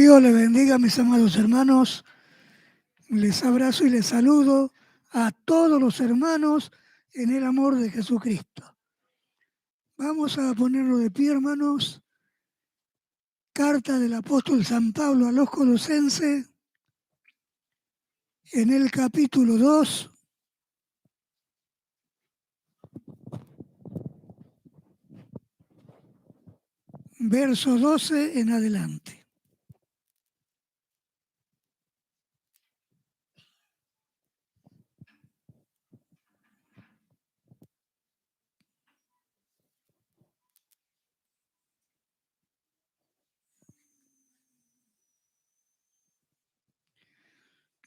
Dios les bendiga, mis amados hermanos. Les abrazo y les saludo a todos los hermanos en el amor de Jesucristo. Vamos a ponerlo de pie, hermanos. Carta del apóstol San Pablo a los Colosenses, en el capítulo 2, verso 12 en adelante.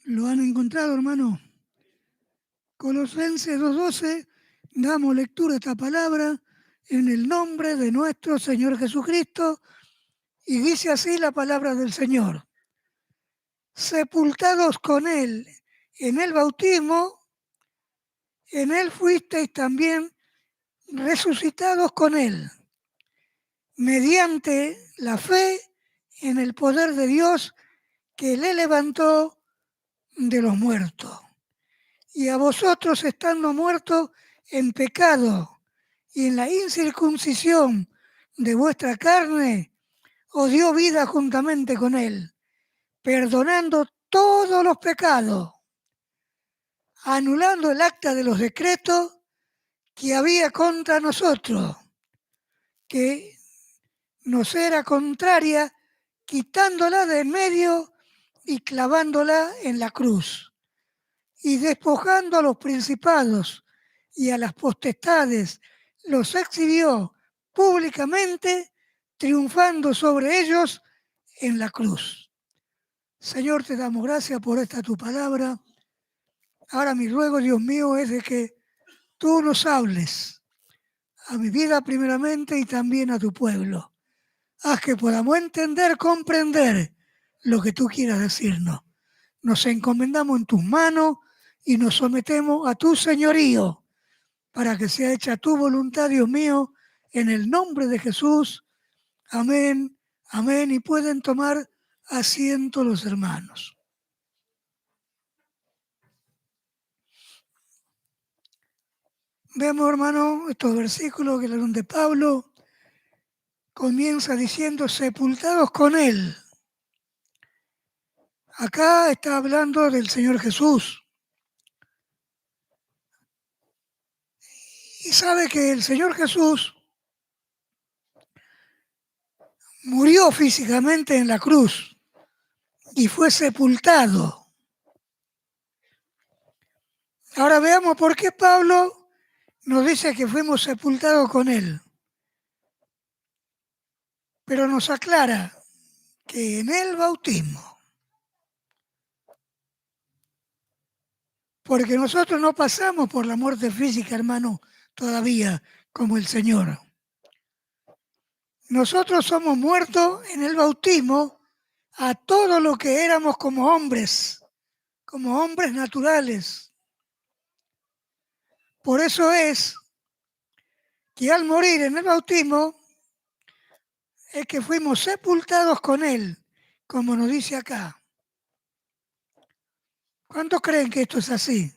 ¿Lo han encontrado, hermano? Colosenses 2:12, damos lectura a esta palabra en el nombre de nuestro Señor Jesucristo, y dice así la palabra del Señor: sepultados con Él en el bautismo, en Él fuisteis también resucitados con Él, mediante la fe en el poder de Dios que le levantó de los muertos. Y a vosotros, estando muertos en pecado y en la incircuncisión de vuestra carne, os dio vida juntamente con Él, perdonando todos los pecados, anulando el acta de los decretos que había contra nosotros, que nos era contraria, quitándola de en medio y clavándola en la cruz, y despojando a los principados y a las potestades, los exhibió públicamente, triunfando sobre ellos en la cruz. Señor, te damos gracias por esta tu palabra. Ahora mi ruego, Dios mío, es de que tú nos hables a mi vida primeramente y también a tu pueblo. Haz que podamos entender, comprender lo que tú quieras decirnos. Nos encomendamos en tus manos y nos sometemos a tu señorío para que sea hecha tu voluntad, Dios mío, en el nombre de Jesús. Amén, amén. Y pueden tomar asiento los hermanos. Vemos, hermano, estos versículos que donde Pablo comienza diciendo sepultados con Él. Acá está hablando del Señor Jesús. Y sabe que el Señor Jesús murió físicamente en la cruz y fue sepultado. Ahora veamos por qué Pablo nos dice que fuimos sepultados con Él. Pero nos aclara que en el bautismo, porque nosotros no pasamos por la muerte física, hermano, todavía como el Señor. Nosotros somos muertos en el bautismo a todo lo que éramos como hombres naturales. Por eso es que al morir en el bautismo es que fuimos sepultados con Él, como nos dice acá. ¿Cuántos creen que esto es así?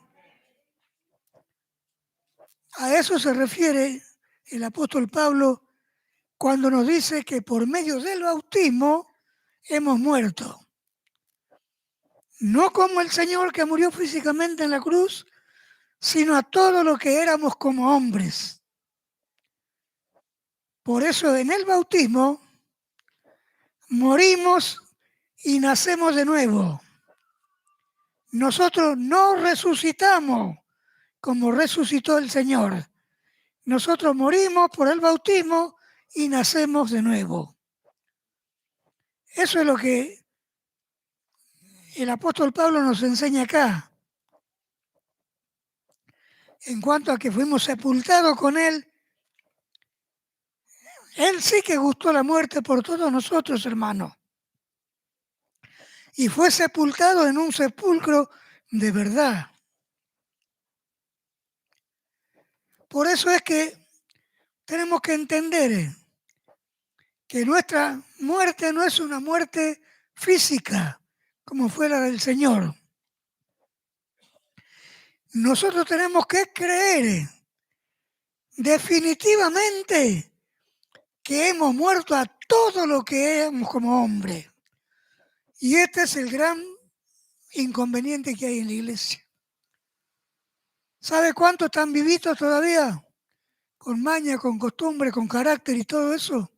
A eso se refiere el apóstol Pablo cuando nos dice que por medio del bautismo hemos muerto. No como el Señor que murió físicamente en la cruz, sino a todo lo que éramos como hombres. Por eso en el bautismo morimos y nacemos de nuevo. Nosotros no resucitamos como resucitó el Señor. Nosotros morimos por el bautismo y nacemos de nuevo. Eso es lo que el apóstol Pablo nos enseña acá. En cuanto a que fuimos sepultados con Él, Él sí que gustó la muerte por todos nosotros, hermanos. Y fue sepultado en un sepulcro de verdad. Por eso es que tenemos que entender que nuestra muerte no es una muerte física como fue la del Señor. Nosotros tenemos que creer definitivamente que hemos muerto a todo lo que éramos como hombre. Y este es el gran inconveniente que hay en la iglesia. ¿Sabe cuántos están vivitos todavía? Con maña, con costumbre, con carácter y todo eso.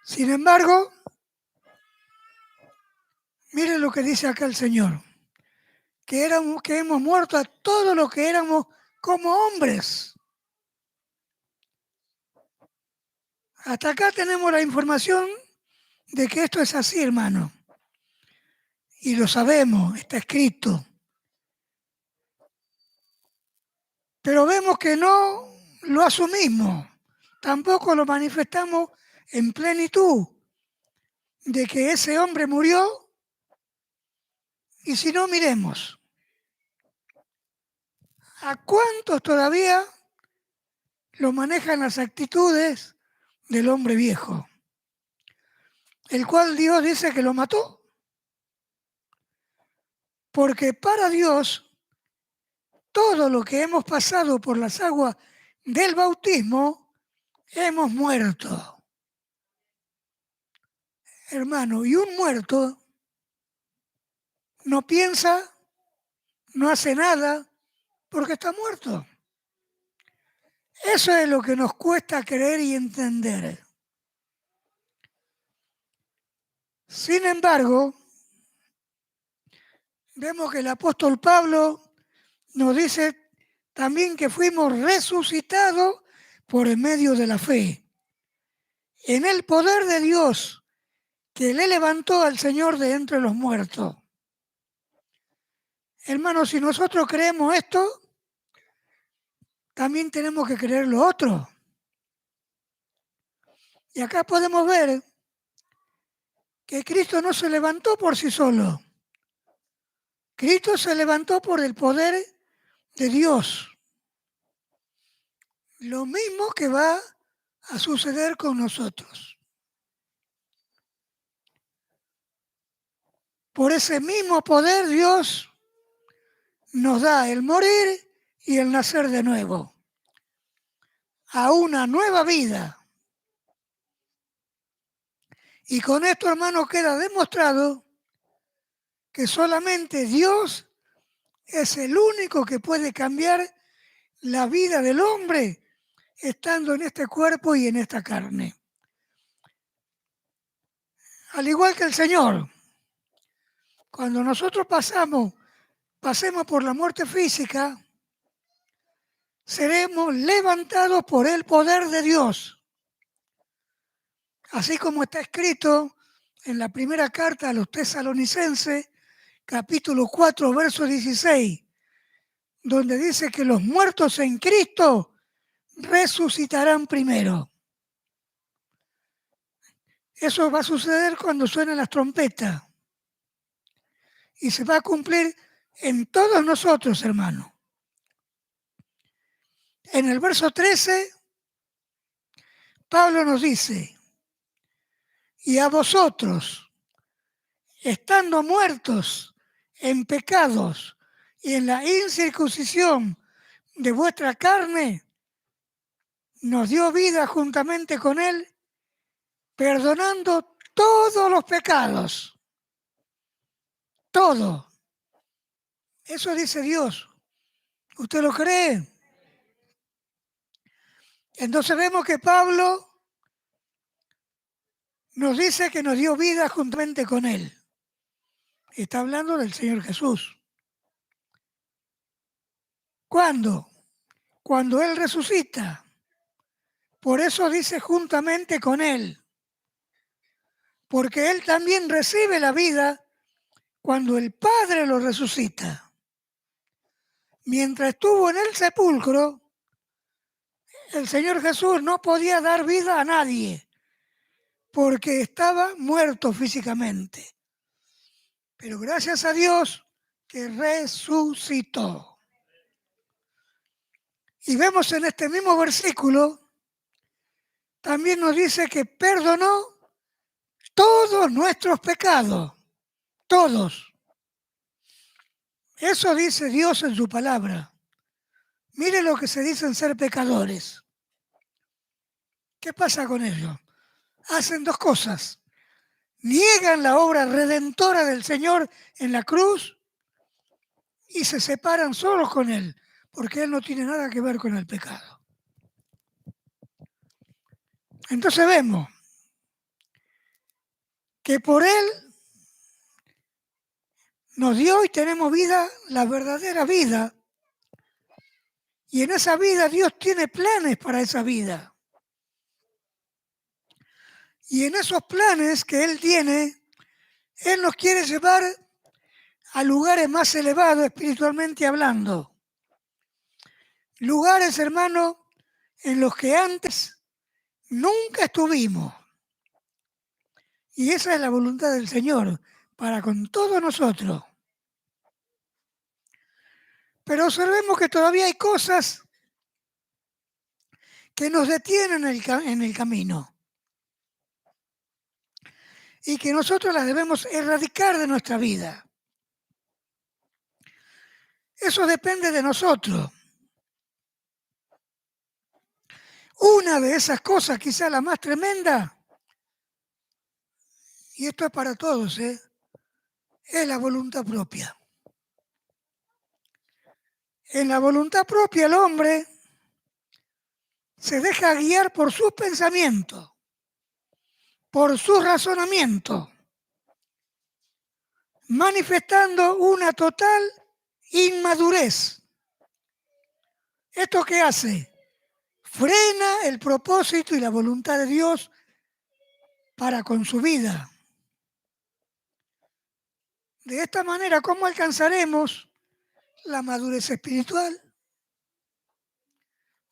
Sin embargo, miren lo que dice acá el Señor. Que hemos muerto a todo lo que éramos como hombres. Hasta acá tenemos la información de que esto es así, hermano. Y lo sabemos, está escrito. Pero vemos que no lo asumimos, tampoco lo manifestamos en plenitud de que ese hombre murió. Y si no, miremos, ¿a cuántos todavía lo manejan las actitudes del hombre viejo? El cual Dios dice que lo mató. Porque para Dios, todo lo que hemos pasado por las aguas del bautismo, hemos muerto. Hermano, y un muerto no piensa, no hace nada, porque está muerto. Eso es lo que nos cuesta creer y entender. Sin embargo, vemos que el apóstol Pablo nos dice también que fuimos resucitados por el medio de la fe, en el poder de Dios que le levantó al Señor de entre los muertos. Hermanos, si nosotros creemos esto, también tenemos que creer lo otro. Y acá podemos ver que Cristo no se levantó por sí solo. Cristo se levantó por el poder de Dios. Lo mismo que va a suceder con nosotros. Por ese mismo poder Dios nos da el morir y el nacer de nuevo, a una nueva vida. Y con esto, hermano, queda demostrado que solamente Dios es el único que puede cambiar la vida del hombre estando en este cuerpo y en esta carne. Al igual que el Señor, cuando nosotros pasemos por la muerte física, seremos levantados por el poder de Dios. Así como está escrito en la primera carta a los Tesalonicenses, capítulo 4, verso 16, donde dice que los muertos en Cristo resucitarán primero. Eso va a suceder cuando suenen las trompetas. Y se va a cumplir en todos nosotros, hermano. En el verso 13, Pablo nos dice, y a vosotros, estando muertos en pecados y en la incircuncisión de vuestra carne, nos dio vida juntamente con él, perdonando todos los pecados. Todo. Eso dice Dios. ¿Usted lo cree? Entonces vemos que Pablo nos dice que nos dio vida juntamente con él. Está hablando del Señor Jesús. ¿Cuándo? Cuando Él resucita. Por eso dice juntamente con Él. Porque Él también recibe la vida cuando el Padre lo resucita. Mientras estuvo en el sepulcro, el Señor Jesús no podía dar vida a nadie porque estaba muerto físicamente. Pero gracias a Dios que resucitó. Y vemos en este mismo versículo, también nos dice que perdonó todos nuestros pecados, todos. Eso dice Dios en su palabra. Mire lo que se dicen ser pecadores. ¿Qué pasa con ellos? Hacen dos cosas. Niegan la obra redentora del Señor en la cruz y se separan solos con Él, porque Él no tiene nada que ver con el pecado. Entonces vemos que por Él nos dio y tenemos vida, la verdadera vida. Y en esa vida Dios tiene planes para esa vida. Y en esos planes que Él tiene, Él nos quiere llevar a lugares más elevados espiritualmente hablando. Lugares, hermano, en los que antes nunca estuvimos. Y esa es la voluntad del Señor para con todos nosotros. Pero observemos que todavía hay cosas que nos detienen en el camino y que nosotros las debemos erradicar de nuestra vida. Eso depende de nosotros. Una de esas cosas, quizá la más tremenda, y esto es para todos, es la voluntad propia. En la voluntad propia el hombre se deja guiar por sus pensamientos, por sus razonamientos, manifestando una total inmadurez. ¿Esto qué hace? Frena el propósito y la voluntad de Dios para con su vida. De esta manera, ¿cómo alcanzaremos la madurez espiritual?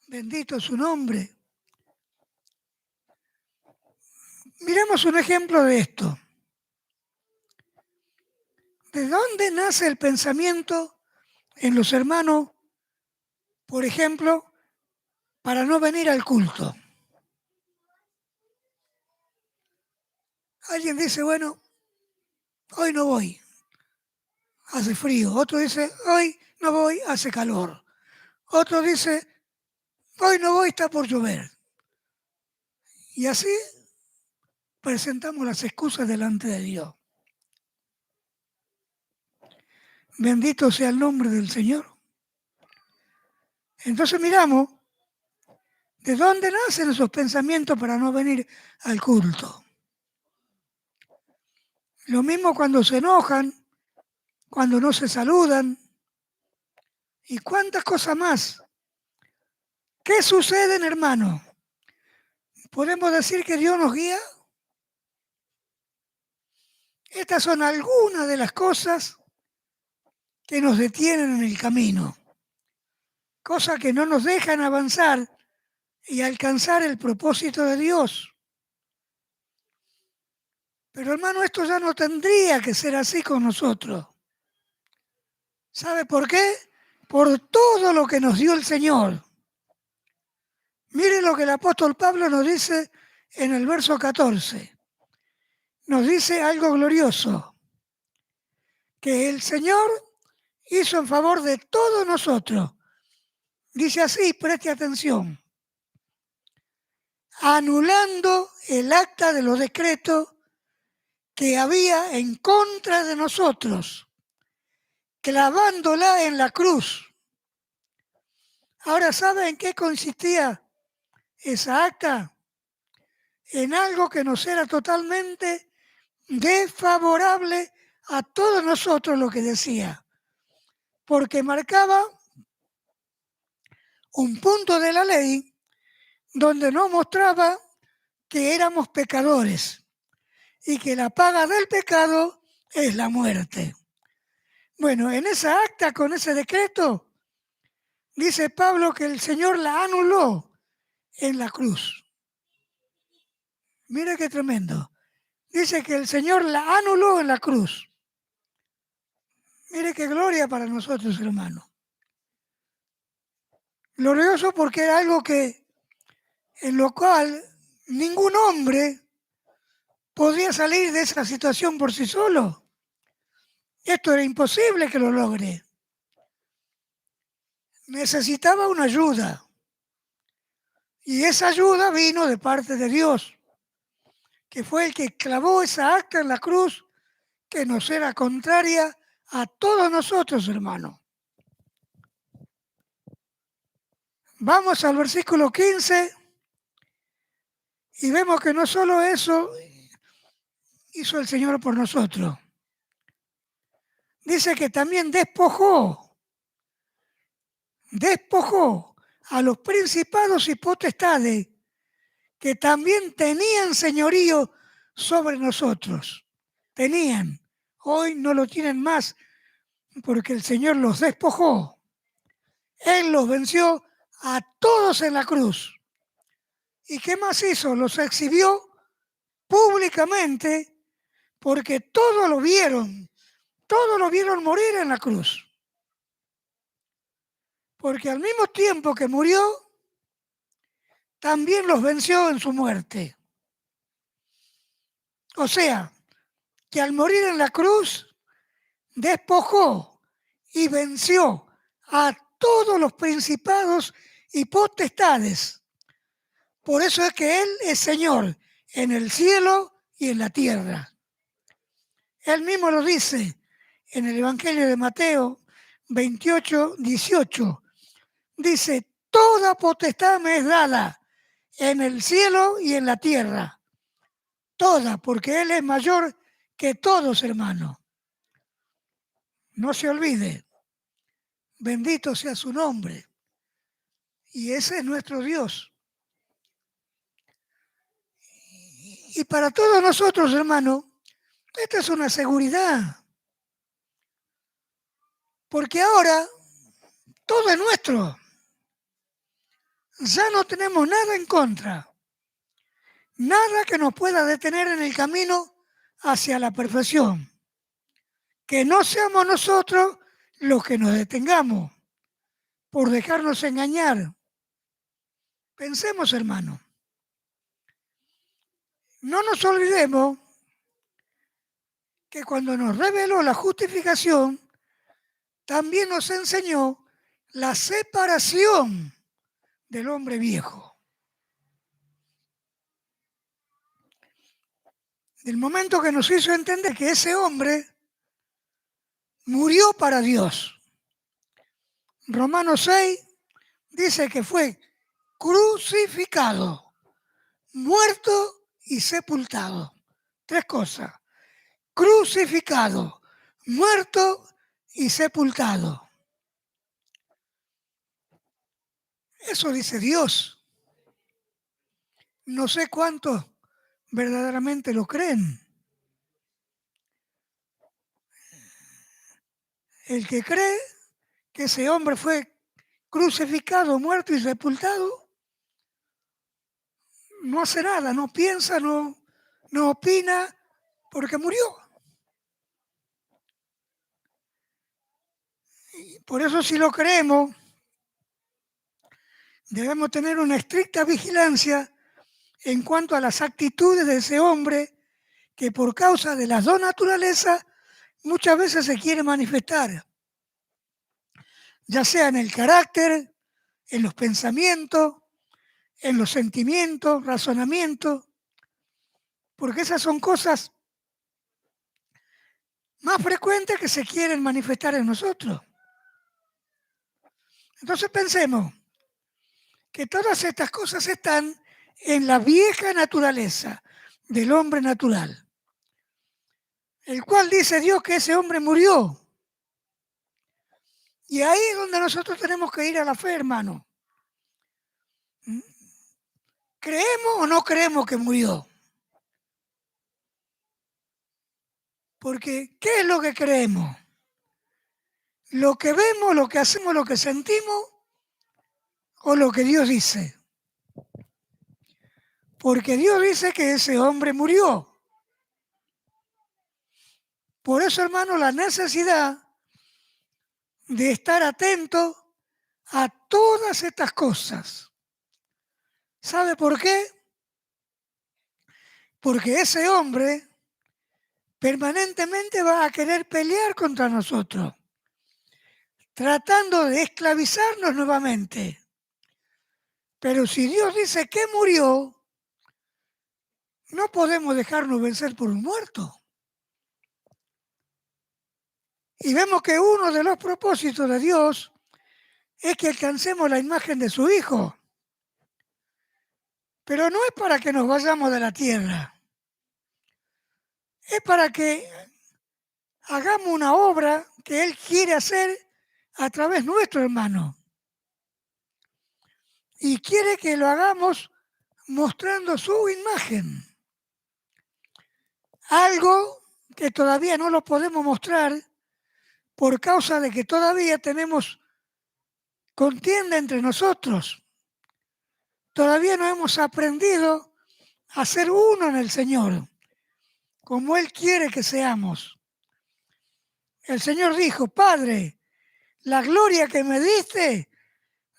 Bendito su nombre. Miremos un ejemplo de esto. ¿De dónde nace el pensamiento en los hermanos, por ejemplo, para no venir al culto? Alguien dice, bueno, hoy no voy, hace frío. Otro dice, hoy no voy, hace calor. Otro dice, hoy no voy, está por llover. Y así presentamos las excusas delante de Dios. Bendito sea el nombre del Señor. Entonces miramos de dónde nacen esos pensamientos para no venir al culto. Lo mismo cuando se enojan, cuando no se saludan y cuántas cosas más. ¿Qué suceden, hermano? ¿Podemos decir que Dios nos guía? Estas son algunas de las cosas que nos detienen en el camino, cosas que no nos dejan avanzar y alcanzar el propósito de Dios. Pero hermano, esto ya no tendría que ser así con nosotros. ¿Sabe por qué? Por todo lo que nos dio el Señor. Mire lo que el apóstol Pablo nos dice en el verso 14. Nos dice algo glorioso, que el Señor hizo en favor de todos nosotros. Dice así, preste atención, anulando el acta de los decretos que había en contra de nosotros, clavándola en la cruz. Ahora, ¿sabe en qué consistía esa acta? En algo que nos era totalmente desfavorable a todos nosotros, lo que decía, porque marcaba un punto de la ley donde nos mostraba que éramos pecadores y que la paga del pecado es la muerte. Bueno, en esa acta, con ese decreto, dice Pablo que el Señor la anuló en la cruz. Mire qué tremendo. Dice que el Señor la anuló en la cruz. Mire qué gloria para nosotros, hermanos. Glorioso porque era algo que, en lo cual ningún hombre podía salir de esa situación por sí solo. Esto era imposible que lo logre. Necesitaba una ayuda. Y esa ayuda vino de parte de Dios, que fue el que clavó esa acta en la cruz que nos era contraria a todos nosotros, hermano. Vamos al versículo 15 y vemos que no solo eso hizo el Señor por nosotros. Dice que también despojó a los principados y potestades que también tenían señorío sobre nosotros. Tenían, hoy no lo tienen más porque el Señor los despojó. Él los venció a todos en la cruz. ¿Y qué más hizo? Los exhibió públicamente porque todos lo vieron morir en la cruz. Porque al mismo tiempo que murió, también los venció en su muerte. O sea, que al morir en la cruz, despojó y venció a todos los principados y potestades. Por eso es que Él es Señor en el cielo y en la tierra. Él mismo lo dice en el Evangelio de Mateo 28, 18. Dice, toda potestad me es dada en el cielo y en la tierra. Toda, porque Él es mayor que todos, hermanos. No se olvide, bendito sea su nombre. Y ese es nuestro Dios. Y para todos nosotros, hermanos, esta es una seguridad. Porque ahora todo es nuestro. Ya no tenemos nada en contra. Nada que nos pueda detener en el camino hacia la perfección. Que no seamos nosotros los que nos detengamos por dejarnos engañar. Pensemos, hermano. No nos olvidemos que cuando nos reveló la justificación, también nos enseñó la separación del hombre viejo. Del momento que nos hizo entender que ese hombre murió para Dios. Romanos 6 dice que fue crucificado, muerto y sepultado. Tres cosas. Crucificado, muerto y sepultado. Eso dice Dios. No sé cuántos verdaderamente lo creen. El que cree que ese hombre fue crucificado, muerto y sepultado, no hace nada, no piensa, no opina, porque murió. Y por eso si lo creemos, debemos tener una estricta vigilancia en cuanto a las actitudes de ese hombre que por causa de las dos naturalezas muchas veces se quiere manifestar, ya sea en el carácter, en los pensamientos, en los sentimientos, razonamientos, porque esas son cosas más frecuentes que se quieren manifestar en nosotros. Entonces pensemos que todas estas cosas están en la vieja naturaleza del hombre natural, el cual dice Dios que ese hombre murió. Y ahí es donde nosotros tenemos que ir a la fe, hermano. ¿Creemos o no creemos que murió? Porque, ¿qué es lo que creemos? ¿Lo que vemos, lo que hacemos, lo que sentimos o lo que Dios dice? Porque Dios dice que ese hombre murió. Por eso, hermano, la necesidad de estar atento a todas estas cosas. ¿Sabe por qué? porque ese hombre permanentemente va a querer pelear contra nosotros, tratando de esclavizarnos nuevamente. Pero si Dios dice que murió, no podemos dejarnos vencer por un muerto. Y vemos que uno de los propósitos de Dios es que alcancemos la imagen de su Hijo. Pero no es para que nos vayamos de la tierra. Es para que hagamos una obra que Él quiere hacer a través nuestro, hermano. Y quiere que lo hagamos mostrando su imagen. Algo que todavía no lo podemos mostrar por causa de que todavía tenemos contienda entre nosotros. Todavía no hemos aprendido a ser uno en el Señor, como Él quiere que seamos. El Señor dijo: Padre, la gloria que me diste,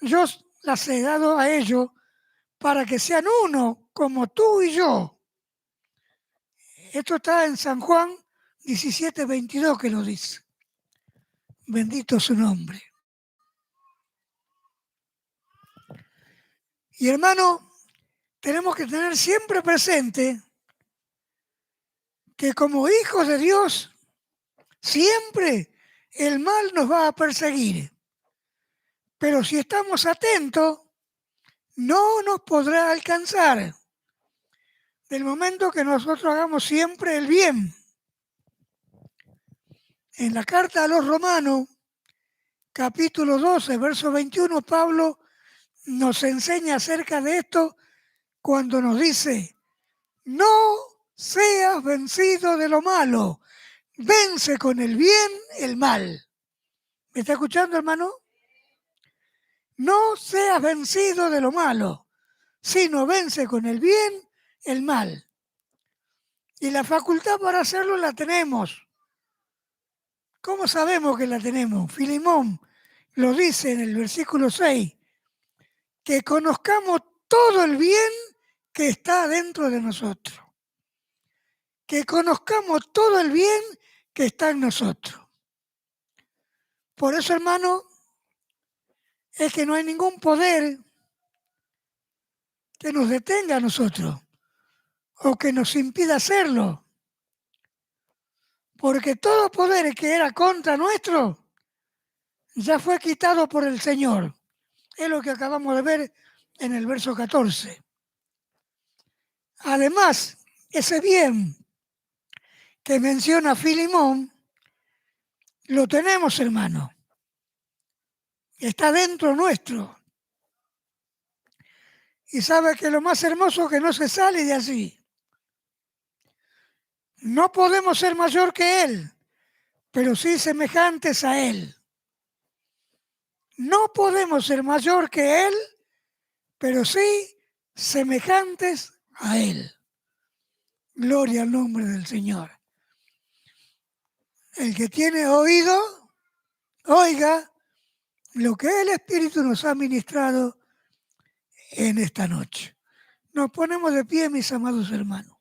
yo las he dado a ellos para que sean uno como tú y yo. Esto está en San Juan 17:22 que lo dice. Bendito su nombre. Y hermano, tenemos que tener siempre presente que como hijos de Dios, siempre el mal nos va a perseguir. Pero si estamos atentos, no nos podrá alcanzar. Del momento que nosotros hagamos siempre el bien. En la carta a los Romanos, capítulo 12, verso 21, Pablo nos enseña acerca de esto cuando nos dice: no seas vencido de lo malo, vence con el bien el mal. ¿Me está escuchando, hermano? No seas vencido de lo malo, sino vence con el bien el mal. Y la facultad para hacerlo la tenemos. ¿Cómo sabemos que la tenemos? Filemón lo dice en el versículo 6, que conozcamos todo el bien que está dentro de nosotros. Que conozcamos todo el bien que está en nosotros. Por eso, hermano, es que no hay ningún poder que nos detenga a nosotros o que nos impida hacerlo. Porque todo poder que era contra nuestro ya fue quitado por el Señor. Es lo que acabamos de ver en el verso 14. Además, ese bien que menciona Filemón, lo tenemos, hermano. Está dentro nuestro. Y sabe que lo más hermoso es que no se sale de allí. No podemos ser mayor que Él, pero sí semejantes a Él. No podemos ser mayor que Él, pero sí semejantes a Él. Gloria al nombre del Señor. El que tiene oído, oiga lo que el Espíritu nos ha ministrado en esta noche. Nos ponemos de pie, mis amados hermanos.